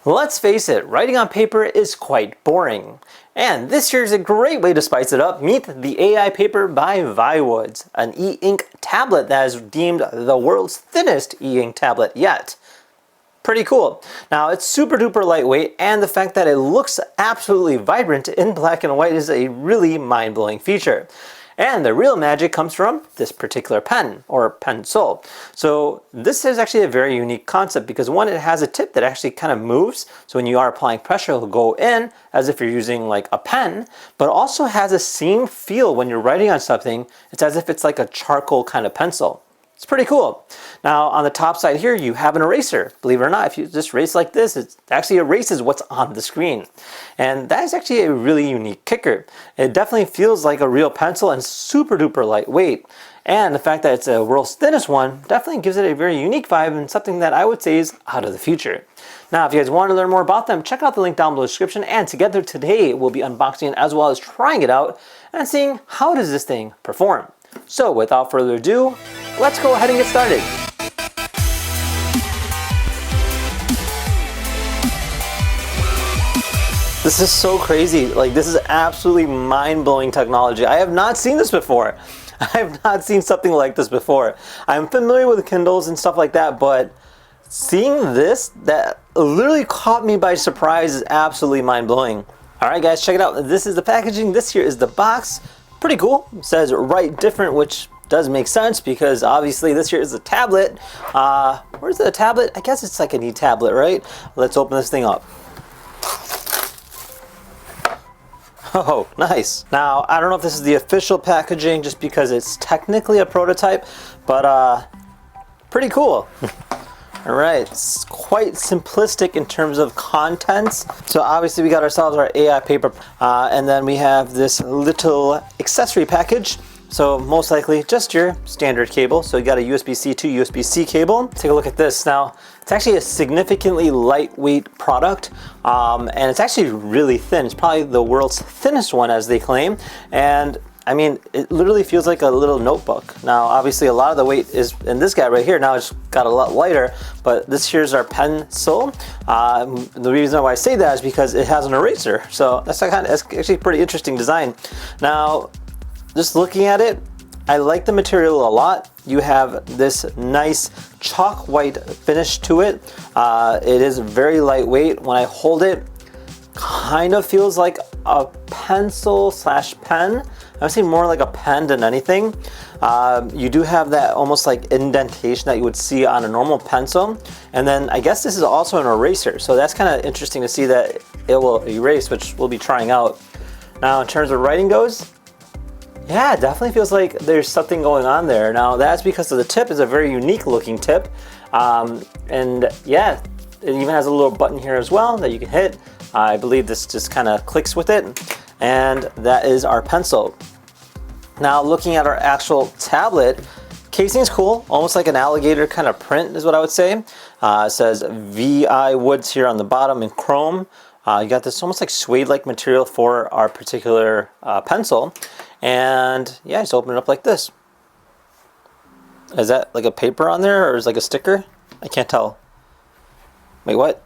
Let's face it, writing on paper is quite boring. And this year is a great way to spice it up. Meet the Aipaper by Viwoods, an e-ink tablet that is deemed the world's thinnest e-ink tablet yet. Pretty cool. Now it's super duper lightweight, and the fact that it looks absolutely vibrant in black and white is a really mind-blowing feature. And the real magic comes from this particular pen, or pencil. So this is actually a very unique concept because one, it has a tip that actually kind of moves. So when you are applying pressure, it'll go in as if you're using like a pen, but also has a same feel when you're writing on something. It's as if it's like a charcoal kind of pencil. It's pretty cool. Now on the top side here, you have an eraser. Believe it or not, if you just erase like this, it actually erases what's on the screen. And that is actually a really unique kicker. It definitely feels like a real pencil and super duper lightweight. And the fact that it's the world's thinnest one definitely gives it a very unique vibe and something that I would say is out of the future. Now, if you guys want to learn more about them, check out the link down below in the description. And together today, we'll be unboxing it as well as trying it out and seeing how does this thing perform. So without further ado, let's go ahead and get started. This is so crazy. Like, this is absolutely mind-blowing technology. I have not seen this before. I have not seen something like this before. I'm familiar with Kindles and stuff like that, but seeing this, that literally caught me by surprise, is absolutely mind-blowing. All right, guys, check it out. This is the packaging. This here is the box. Pretty cool. It says write different, which does make sense because obviously this here is a tablet. Where's the tablet? I guess it's like an e-tablet, right? Let's open this thing up. Oh, nice. Now, I don't know if this is the official packaging just because it's technically a prototype, but pretty cool. All right, it's quite simplistic in terms of contents. So obviously we got ourselves our Aipaper, and then we have this little accessory package. So most likely just your standard cable. So you got a USB-C to USB-C cable. Take a look at this. Now, it's actually a significantly lightweight product, and it's actually really thin. It's probably the world's thinnest one, as they claim. And I mean, it literally feels like a little notebook. Now, obviously a lot of the weight is in this guy right here. Now it's got a lot lighter, but this here's our pencil. The reason why I say that is because it has an eraser. So that's actually a pretty interesting design. Now, just looking at it, I like the material a lot. You have this nice chalk white finish to it. It is very lightweight. When I hold it, kind of feels like a pencil slash pen. I would say more like a pen than anything. You do have that almost like indentation that you would see on a normal pencil. And then I guess this is also an eraser. So that's kind of interesting to see that it will erase, which we'll be trying out. Now in terms of writing goes, yeah, it definitely feels like there's something going on there. Now that's because of the tip is a very unique looking tip. And yeah, it even has a little button here as well that you can hit. I believe this just kind of clicks with it. And that is our pencil. Now looking at our actual tablet, casing is cool, almost like an alligator kind of print is what I would say. It says Viwoods here on the bottom in chrome. You got this almost like suede-like material for our particular pencil. And yeah, just open it up like this. Is that like a paper on there or is it like a sticker? I can't tell. Wait, what?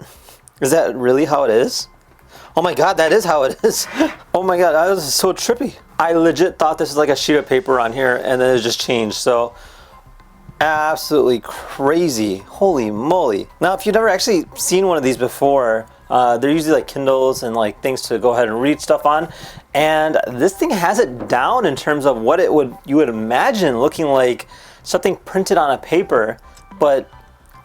Is that really how it is? Oh my god, that is how it is. Oh my god, that was so trippy. I legit thought this was like a sheet of paper on here and then it just changed. So absolutely crazy. Holy moly. Now, if you've never actually seen one of these before, they're usually like Kindles and like things to go ahead and read stuff on. And this thing has it down in terms of what you would imagine looking like something printed on a paper, but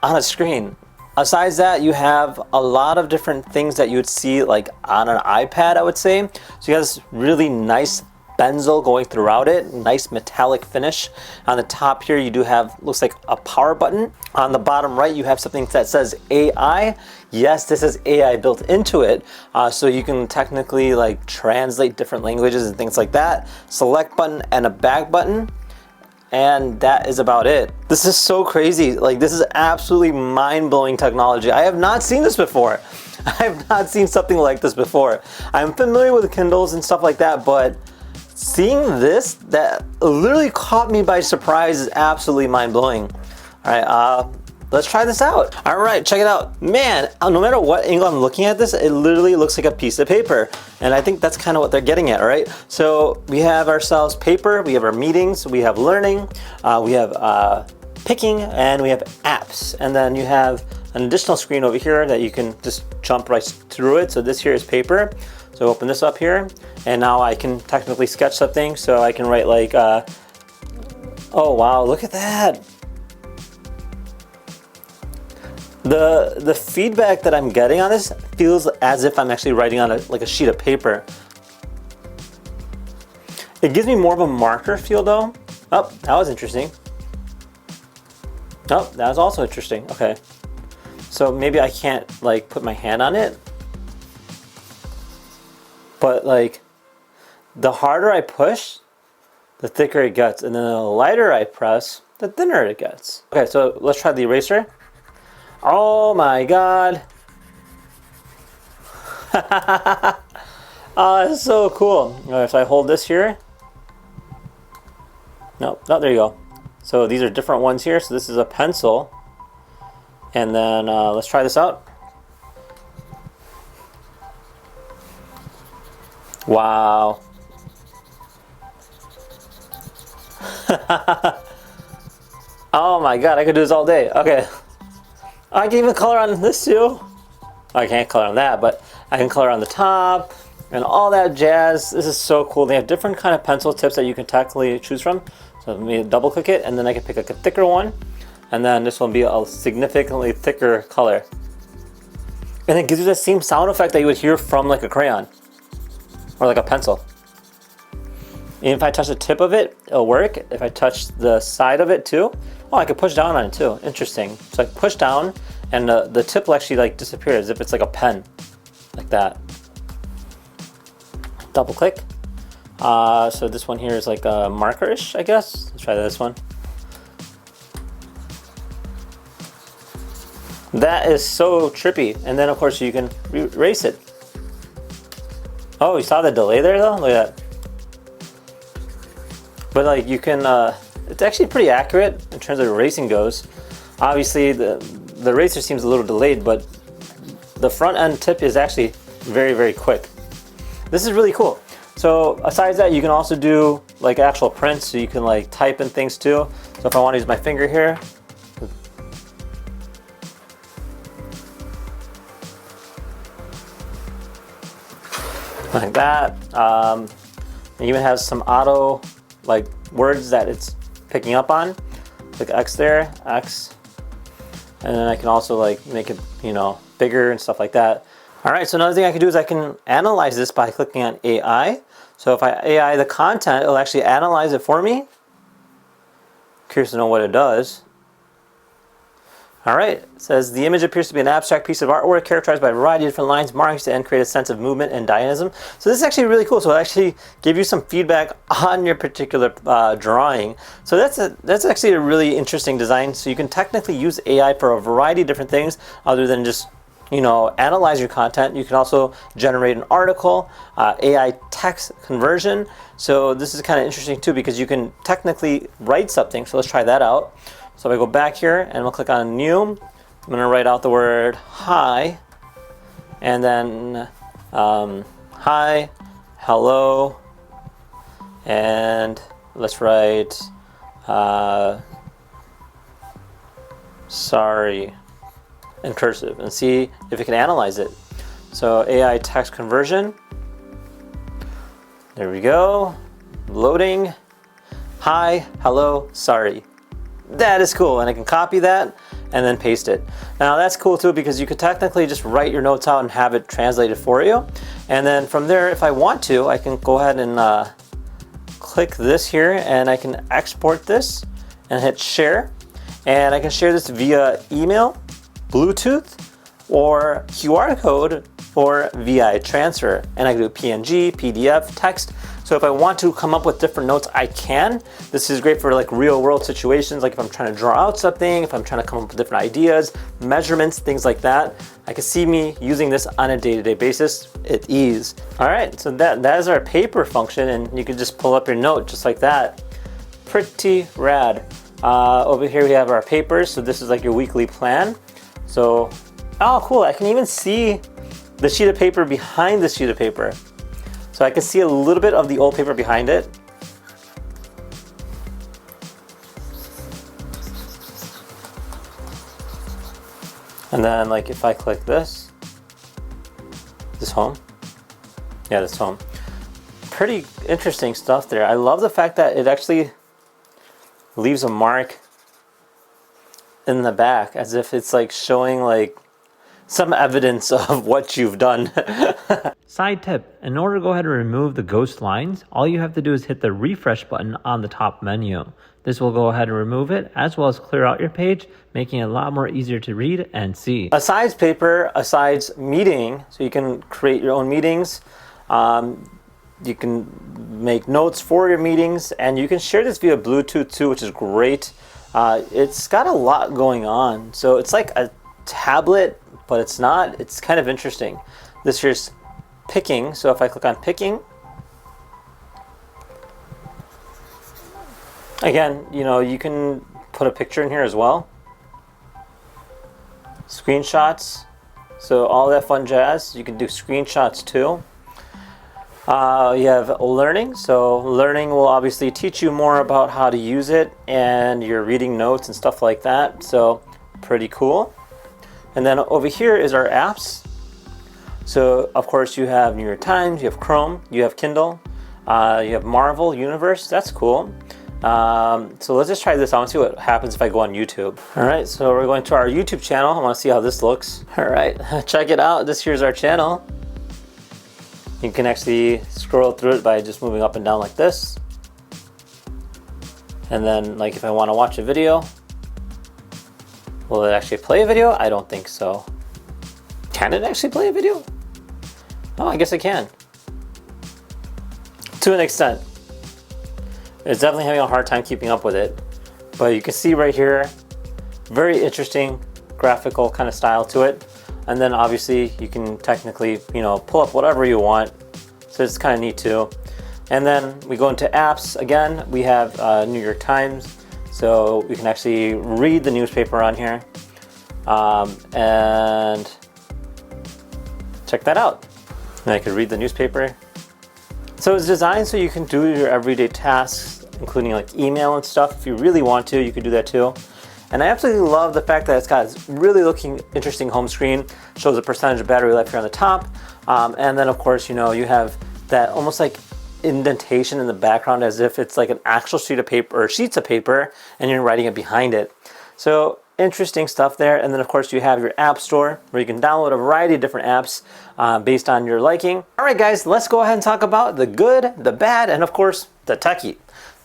on a screen. Besides that, you have a lot of different things that you would see like on an iPad, I would say. So you have this really nice benzel going throughout it, nice metallic finish. On the top here, you do have, looks like a power button. On the bottom right, you have something that says AI. Yes, this is AI built into it. So you can technically like translate different languages and things like that. Select button and a back button. And that is about it. This is so crazy. Like, this is absolutely mind-blowing technology. I have not seen this before. I have not seen something like this before. I'm familiar with Kindles and stuff like that, but seeing this, that literally caught me by surprise, is absolutely mind-blowing. All right, let's try this out. All right, check it out. Man, no matter what angle I'm looking at this, it literally looks like a piece of paper. And I think that's kind of what they're getting at, right? So we have ourselves paper, we have our meetings, we have learning, we have picking, and we have apps. And then you have an additional screen over here that you can just jump right through it. So this here is paper. So open this up here, and now I can technically sketch something. So I can write like, oh wow, look at that. The feedback that I'm getting on this feels as if I'm actually writing on like a sheet of paper. It gives me more of a marker feel though. Oh, that was interesting. Oh, that was also interesting. Okay. So maybe I can't like put my hand on it. But like, the harder I push, the thicker it gets. And then the lighter I press, the thinner it gets. Okay, so let's try the eraser. Oh my God. Oh, that's so cool. All right, if I hold this here. No, there you go. So these are different ones here. So this is a pencil. And then let's try this out. Wow. Oh my God, I could do this all day. Okay. I can even color on this too. I can't color on that, but I can color on the top and all that jazz. This is so cool. They have different kind of pencil tips that you can technically choose from. So let me double click it, and then I can pick like a thicker one. And then this will be a significantly thicker color. And it gives you the same sound effect that you would hear from like a crayon. Or like a pencil. And if I touch the tip of it, it'll work. If I touch the side of it too, oh, I could push down on it too. Interesting. So I push down, and the tip will actually like disappear as if it's like a pen, like that. Double click. So this one here is like a markerish, I guess. Let's try this one. That is so trippy. And then of course you can erase it. Oh, you saw the delay there though? Look at that. But like you can, it's actually pretty accurate in terms of erasing goes. Obviously the eraser seems a little delayed, but the front end tip is actually very, very quick. This is really cool. So besides that, you can also do like actual prints, so you can like type in things too. So if I want to use my finger here, like that. It even has some auto like words that it's picking up on. Click X there, X. And then I can also like make it, you know, bigger and stuff like that. All right, so another thing I can do is I can analyze this by clicking on AI. So if I AI the content, it'll actually analyze it for me. Curious to know what it does. All right, it says the image appears to be an abstract piece of artwork characterized by a variety of different lines, markings, and create a sense of movement and dynamism. So this is actually really cool. So it'll actually give you some feedback on your particular drawing. So that's actually a really interesting design. So you can technically use AI for a variety of different things other than just, you know, analyze your content. You can also generate an article, AI text conversion. So this is kind of interesting too, because you can technically write something. So let's try that out. So if I go back here and we'll click on new, I'm going to write out the word hi, and then hi, hello, and let's write sorry in cursive and see if it can analyze it. So AI text conversion. There we go. Loading. Hi, hello, sorry. That is cool, and I can copy that and then paste it. Now that's cool too, because you could technically just write your notes out and have it translated for you. And then from there, if I want to, I can go ahead and click this here, and I can export this and hit share. And I can share this via email, Bluetooth, or QR code, or via transfer. And I can do PNG, PDF, text. So if I want to come up with different notes, I can. This is great for like real world situations, like if I'm trying to draw out something, if I'm trying to come up with different ideas, measurements, things like that. I can see me using this on a day-to-day basis at ease. All right, so that is our paper function, and you can just pull up your note just like that. Pretty rad. Over here we have our papers. So this is like your weekly plan. So, oh cool, I can even see the sheet of paper behind the sheet of paper. So I can see a little bit of the old paper behind it. And then like if I click this home. Yeah, this home. Pretty interesting stuff there. I love the fact that it actually leaves a mark in the back as if it's like showing like some evidence of what you've done. Side tip, in order to go ahead and remove the ghost lines, all you have to do is hit the refresh button on the top menu. This will go ahead and remove it, as well as clear out your page, making it a lot more easier to read and see. Asides paper, asides meeting, so you can create your own meetings. You can make notes for your meetings, and you can share this via Bluetooth too, which is great. It's got a lot going on. So it's like a tablet, but it's not. It's kind of interesting. This here's picking. So if I click on picking, again, you know, you can put a picture in here as well. Screenshots. So all that fun jazz. You can do screenshots too. You have learning. So learning will obviously teach you more about how to use it and your reading notes and stuff like that. So pretty cool. And then over here is our apps. So of course you have New York Times, you have Chrome, you have Kindle, you have Marvel Universe. That's cool. So let's just try this. I want to see what happens if I go on YouTube. All right, so we're going to our YouTube channel. I want to see how this looks. All right, check it out. This here's our channel. You can actually scroll through it by just moving up and down like this. And then like if I want to watch a video, will it actually play a video? I don't think so. Can it actually play a video? Oh, I guess it can. To an extent. It's definitely having a hard time keeping up with it. But you can see right here, very interesting graphical kind of style to it. And then obviously you can technically, you know, pull up whatever you want. So it's kind of neat too. And then we go into apps. Again, we have New York Times. So we can actually read the newspaper on here. And check that out. And I could read the newspaper. So it's designed so you can do your everyday tasks, including like email and stuff. If you really want to, you could do that too. And I absolutely love the fact that it's got this really looking interesting home screen. Shows the percentage of battery life here on the top. And then of course, you know, you have that almost like indentation in the background as if it's like an actual sheet of paper or sheets of paper and you're writing it behind it. So interesting stuff there. And then of course you have your app store where you can download a variety of different apps based on your liking. All right guys, let's go ahead and talk about the good, the bad, and of course the techie.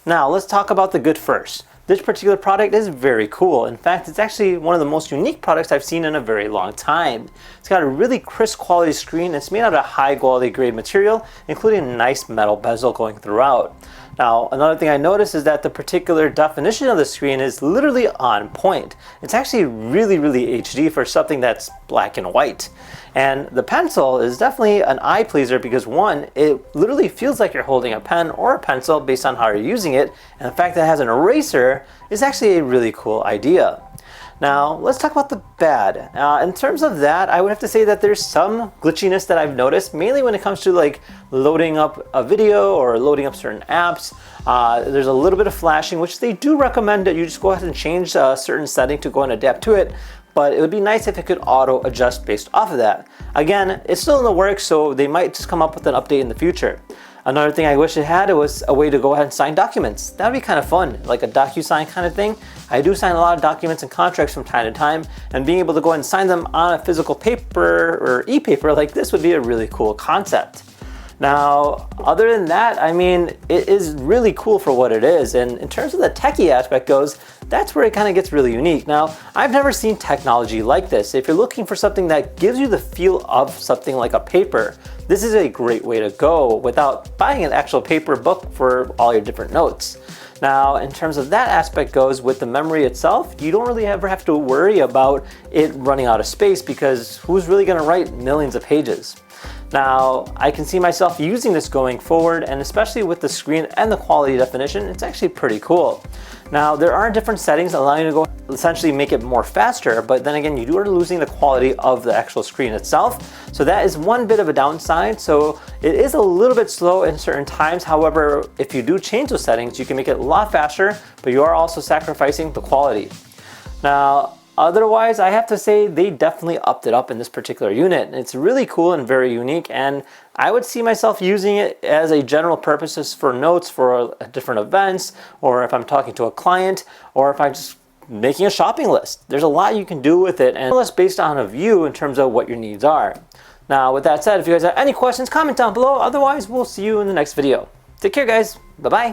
Now let's talk about the good first. This particular product is very cool. In fact, it's actually one of the most unique products I've seen in a very long time. It's got a really crisp quality screen. It's made out of high quality grade material, including a nice metal bezel going throughout. Now, another thing I noticed is that the particular definition of the screen is literally on point. It's actually really HD for something that's black and white. And the pencil is definitely an eye pleaser because one, it literally feels like you're holding a pen or a pencil based on how you're using it. And the fact that it has an eraser is actually a really cool idea. Now, let's talk about the bad. In terms of that, I would have to say that there's some glitchiness that I've noticed, mainly when it comes to like loading up a video or loading up certain apps. There's a little bit of flashing, which they do recommend that you just go ahead and change a certain setting to go and adapt to it. But it would be nice if it could auto adjust based off of that. Again, it's still in the works, so they might just come up with an update in the future. Another thing I wish it had was a way to go ahead and sign documents. That would be kind of fun, like a DocuSign kind of thing. I do sign a lot of documents and contracts from time to time, and being able to go ahead and sign them on a physical paper or e-paper like this would be a really cool concept. Now, other than that, I mean, it is really cool for what it is. And in terms of the techie aspect goes, that's where it kind of gets really unique. Now, I've never seen technology like this. If you're looking for something that gives you the feel of something like a paper, this is a great way to go without buying an actual paper book for all your different notes. Now, in terms of that aspect goes with the memory itself, you don't really ever have to worry about it running out of space because who's really going to write millions of pages? Now, I can see myself using this going forward, and especially with the screen and the quality definition, it's actually pretty cool. Now, there are different settings allowing you to go essentially make it more faster, but then again, you are losing the quality of the actual screen itself. So that is one bit of a downside. So it is a little bit slow in certain times. However, if you do change those settings, you can make it a lot faster, but you are also sacrificing the quality. Now, otherwise, I have to say they definitely upped it up in this particular unit. It's really cool and very unique, and I would see myself using it as a general purposes for notes for different events, or if I'm talking to a client, or if I'm just making a shopping list. There's a lot you can do with it, and it's based on a view in terms of what your needs are. Now, with that said, if you guys have any questions, comment down below. Otherwise, we'll see you in the next video. Take care, guys. Bye-bye.